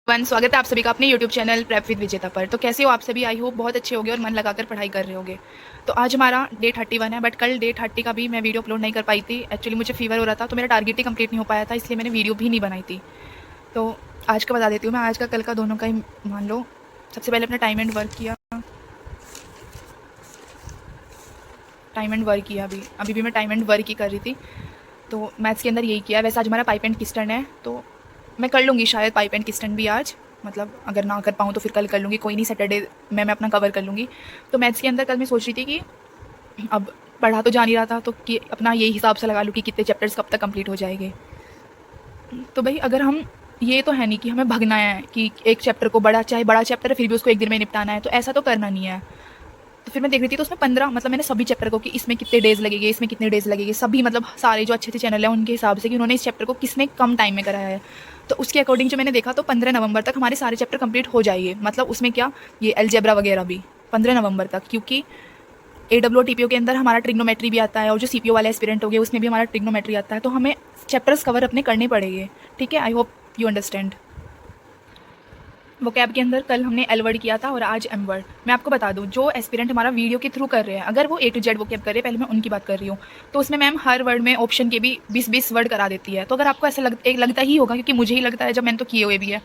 स्वागत है आप सभी का अपने YouTube चैनल प्रेप विद विजेता पर। तो कैसे हो आप सभी? आई होप बहुत अच्छे होगे और मन लगाकर पढ़ाई कर रहे होगे। तो आज हमारा डे 31 है, बट कल डे 30 का भी मैं वीडियो अपलोड नहीं कर पाई थी। एक्चुअली मुझे फीवर हो रहा था, तो मेरा टारगेट ही कंप्लीट नहीं हो पाया था, इसलिए मैंने वीडियो भी नहीं बनाई थी। तो आज का बता देती हूँ मैं, आज का कल का दोनों का ही मान लो। सबसे पहले अपना टाइम एंड वर्क किया। अभी भी मैं टाइम एंड वर्क ही कर रही थी। तो मैथ्स के अंदर यही किया। वैसे आज हमारा पाइप एंड किस्टन है, तो मैं कर लूँगी शायद पाइप एंड किस्टन भी आज। मतलब अगर ना कर पाऊँ तो फिर कल कर लूँगी, कोई नहीं, सैटरडे मैं अपना कवर कर लूँगी। तो मैथ्स के अंदर कल मैं सोच रही थी कि अब पढ़ा तो जा नहीं रहा था, तो कि अपना यही हिसाब से लगा लूँ कि कितने चैप्टर्स कब तक कंप्लीट हो जाएंगे। तो भाई अगर हम, ये तो है नहीं कि हमें भगना है कि एक चैप्टर को, चाहे बड़ा चैप्टर है फिर भी उसको एक दिन में निपटाना है, तो ऐसा तो करना नहीं है। तो फिर मैं देख रही थी, तो उसमें 15, मतलब मैंने सभी चैप्टर को कि इसमें कितने डेज़ लगेंगे, इसमें कितने डेज़ लगेंगे, सभी मतलब सारे जो अच्छे अच्छे चैनल हैं उनके हिसाब से कि उन्होंने इस चैप्टर को किसने कम टाइम में कराया है। तो उसके अकॉर्डिंग जो मैंने देखा, तो 15 नवंबर तक हमारे सारे चैप्टर कंप्लीट हो जाएंगे। मतलब उसमें क्या, ये अलजेब्रा वगैरह भी 15 नवंबर तक, क्योंकि AWTPO के अंदर हमारा ट्रिग्नोमेट्री भी आता है, और जो CPO वाले एस्पिरेंट हो गए उसमें भी हमारा ट्रिग्नोमेट्री आता है। तो हमें चैप्टर्स कवर अपने करने पड़ेंगे। ठीक है, आई होप यू अंडरस्टैंड। वो कैब के अंदर कल हमने एल वर्ड किया था और आज एम वर्ड। मैं आपको बता दूं, जो एस्पिरेंट हमारा वीडियो के थ्रू कर रहे हैं, अगर वो A to Z वो कैब कर रहे हैं, पहले मैं उनकी बात कर रही हूँ, तो उसमें मैम हर वर्ड में ऑप्शन के भी 20-20 वर्ड करा देती है। तो अगर आपको ऐसा लगता ही होगा, क्योंकि मुझे ही लगता है जब मैंने तो किए हुए भी है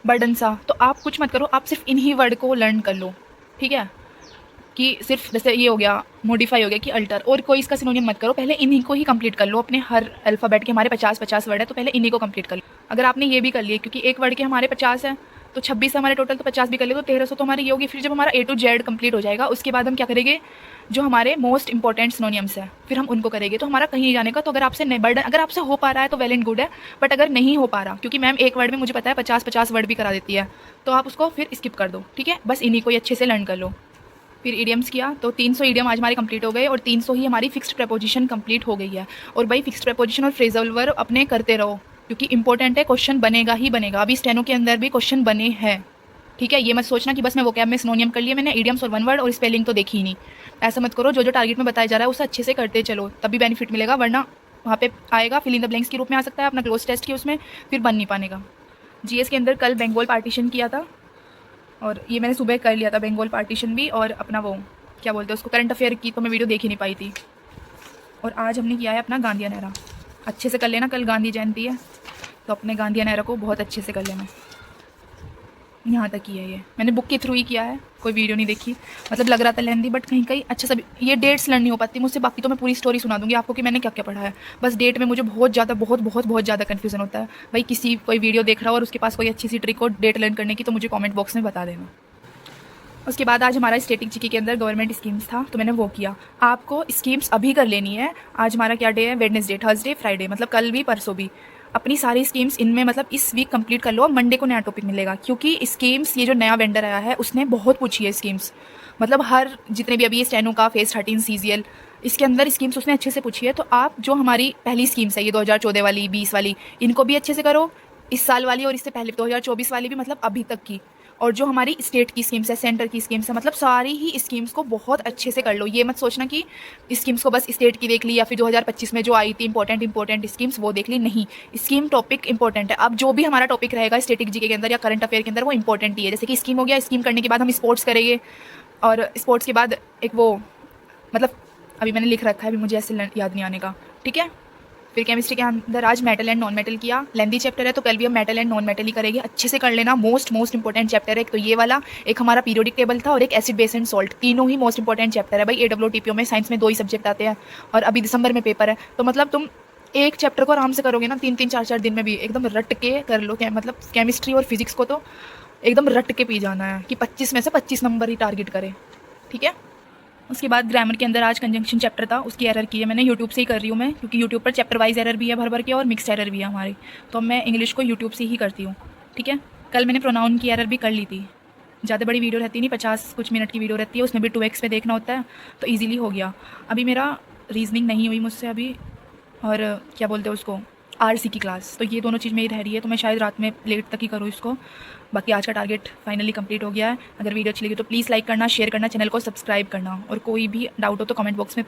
बर्डन सा, तो आप कुछ मत करो, आप सिर्फ इन्हीं वर्ड को लर्न कर लो। ठीक है, कि सिर्फ जैसे ये हो गया, मॉडिफाई हो गया कि अल्टर, और कोई इसका सिनोनिम मत करो, पहले इन्हीं को ही कंप्लीट कर लो। अपने हर अल्फ़ाबेट के हमारे 50-50 वर्ड है, तो पहले इन्हीं को कंप्लीट कर लो। अगर आपने ये भी कर लिए, क्योंकि एक वर्ड के हमारे 50 है, तो 26 हमारे टोटल, तो 50 भी कर ले तो 1300 तो हमारी ये होगी। फिर जब हमारा A to Z कंप्लीट हो जाएगा, उसके बाद हम क्या करेंगे, जो हमारे मोस्ट इंपॉर्टेंट सिनोनिम्स है फिर हम उनको करेंगे। तो हमारा कहीं नहीं जाने का। तो अगर आपसे बर्डन, अगर आपसे हो पा रहा है तो वेल एंड गुड है, बट अगर नहीं हो पा रहा, क्योंकि मैम एक वर्ड में मुझे पता है 50-50 वर्ड भी करा देती है, तो आप उसको फिर स्किप कर दो। ठीक है, बस इन्हीं को ही अच्छे से लर्न कर लो। फिर ईडियम्स किया, तो 300 ईडियम आज हमारे कंप्लीट हो गए, और 300 ही हमारी फिक्स्ड प्रपोजिशन कंप्लीट हो गई है। और भाई फिक्स्ड प्रपोजिशन और फ्रेजल वर्ब अपने करते रहो, क्योंकि इंपॉर्टेंट है, क्वेश्चन बनेगा ही बनेगा। अभी स्टेनो के अंदर भी क्वेश्चन बने हैं। ठीक है, ये मत सोचना कि बस मैं वो कैब में सिनोनियम कर लिया मैंने, ईडियम्स और वन वर्ड और स्पेलिंग तो देखी ही नहीं। ऐसा मत करो, जो जो टारगेट में बताया जा रहा है उसे अच्छे से करते चलो, तभी बेनिफिट मिलेगा। वरना वहाँ पे आएगा फिल इन द ब्लैंक्स के रूप में आ सकता है अपना क्लोज टेस्ट की, उसमें फिर बन नहीं पाएगा। GS के अंदर कल बंगाल पार्टीशन किया था, और ये मैंने सुबह कर लिया था बंगाल पार्टीशन भी, और अपना वो क्या बोलते हैं उसको, करंट अफेयर की तो मैं वीडियो देख ही नहीं पाई थी। और आज हमने किया है अपना गांधी नहरा। अच्छे से कर लेना, कल गांधी जयंती है, तो अपने गांधी नहरा को बहुत अच्छे से कर लेना। यहाँ तक ही है, ये मैंने बुक के थ्रू ही किया है, कोई वीडियो नहीं देखी। मतलब लग रहा था लेंदी, बट कहीं कहीं अच्छा सब, ये डेट्स लर्न नहीं हो पाती मुझसे। बाकी तो मैं पूरी स्टोरी सुना दूंगी आपको कि मैंने क्या क्या पढ़ा है। बस डेट में मुझे बहुत ज़्यादा, बहुत ज़्यादा कन्फ्यूजन होता है। भाई किसी कोई वीडियो देख रहा हो और उसके पास कोई अच्छी सी ट्रिक हो डेट लर्न करने की, तो मुझे कॉमेंट बॉक्स में बता देना। उसके बाद आज हमारा स्टैटिक जीके के अंदर गवर्नमेंट स्कीम्स था, तो मैंने वो किया। आपको स्कीम्स अभी कर लेनी है। आज हमारा क्या डे है, वेडनेसडे, थर्सडे, फ्राइडे, मतलब कल भी परसों भी अपनी सारी स्कीम्स इनमें मतलब इस वीक कंप्लीट कर लो। अब मंडे को नया टॉपिक मिलेगा, क्योंकि स्कीम्स ये जो नया वेंडर आया है उसने बहुत पूछी है स्कीम्स। मतलब हर जितने भी अभी ये स्टेनो का फेज 13 CGL, इसके अंदर स्कीम्स उसने अच्छे से पूछी है। तो आप जो हमारी पहली स्कीम्स है ये 2014 वाली, 20 वाली, इनको भी अच्छे से करो, इस साल वाली और इससे पहले 2024 वाली भी, मतलब अभी तक की। और जो हमारी स्टेट की स्कीम्स है, सेंटर की स्कीम्स है, मतलब सारी ही स्कीम्स को बहुत अच्छे से कर लो। ये मत सोचना कि स्कीम्स को बस स्टेट की देख ली, या फिर 2025 में जो आई थी इंपॉर्टेंट स्कीम्स वो देख ली। नहीं, स्कीम टॉपिक इंपॉर्टेंट है। अब जो भी हमारा टॉपिक रहेगा स्टेटिक जीके के अंदर या करंट अफेयर के अंदर, वो इंपॉर्टेंट ही है। जैसे कि स्कीम हो गया, स्कीम करने के बाद हम स्पोर्ट्स करेंगे, और स्पोर्ट्स के बाद एक वो, मतलब अभी मैंने लिख रखा है, अभी मुझे ऐसे याद नहीं आने का। ठीक है, फिर केमिस्ट्री के अंदर आज मेटल एंड नॉन मेटल किया। लेंदी चैप्टर है, तो कल भी हम मेटल एंड नॉन मेटल ही करेंगे। अच्छे से कर लेना, मोस्ट इंपॉर्टेंट चैप्टर है। एक तो ये वाला, एक हमारा पीरियोडिक टेबल था, और एक एसिड बेस एंड सॉल्ट, तीनों ही मोस्ट इंपॉर्टेंट चैप्टर है। भाई AWTPO में साइंस में 2 ही सब्जेक्ट आते हैं, और अभी दिसंबर में पेपर है। तो मतलब तुम एक चैप्टर को आराम से करोगे ना, 3-3, 4-4 दिन में भी एकदम रट के कर लो। मतलब केमिस्ट्री और फिजिक्स को तो एकदम रट के पी जाना है कि 25 में से 25 नंबर ही टारगेट करे। ठीक है, उसके बाद ग्रामर के अंदर आज कंजंक्शन चैप्टर था, उसकी एरर की है मैंने, यूट्यूब से ही कर रही हूँ मैं, क्योंकि यूट्यूब पर चैप्टर वाइज एरर भी है भर भर के, और मिक्स एरर भी है हमारी, तो मैं इंग्लिश को यूट्यूब से ही करती हूँ। ठीक है, कल मैंने प्रोनाउन की एरर भी कर ली थी। ज़्यादा बड़ी वीडियो रहती नहीं, 50 कुछ मिनट की वीडियो रहती है, उसमें भी 2x पे देखना होता है, तो ईजिली हो गया। अभी मेरा रीजनिंग नहीं हुई मुझसे अभी, और क्या बोलते हैं उसको, RC की क्लास, तो ये दोनों चीज़ मेरी रह रही है, तो मैं शायद रात में लेट तक ही करूँ इसको। बाकी आज का टारगेट फाइनली कंप्लीट हो गया है। अगर वीडियो अच्छी लगी तो प्लीज़ लाइक करना, शेयर करना, चैनल को सब्सक्राइब करना, और कोई भी डाउट हो तो कमेंट बॉक्स में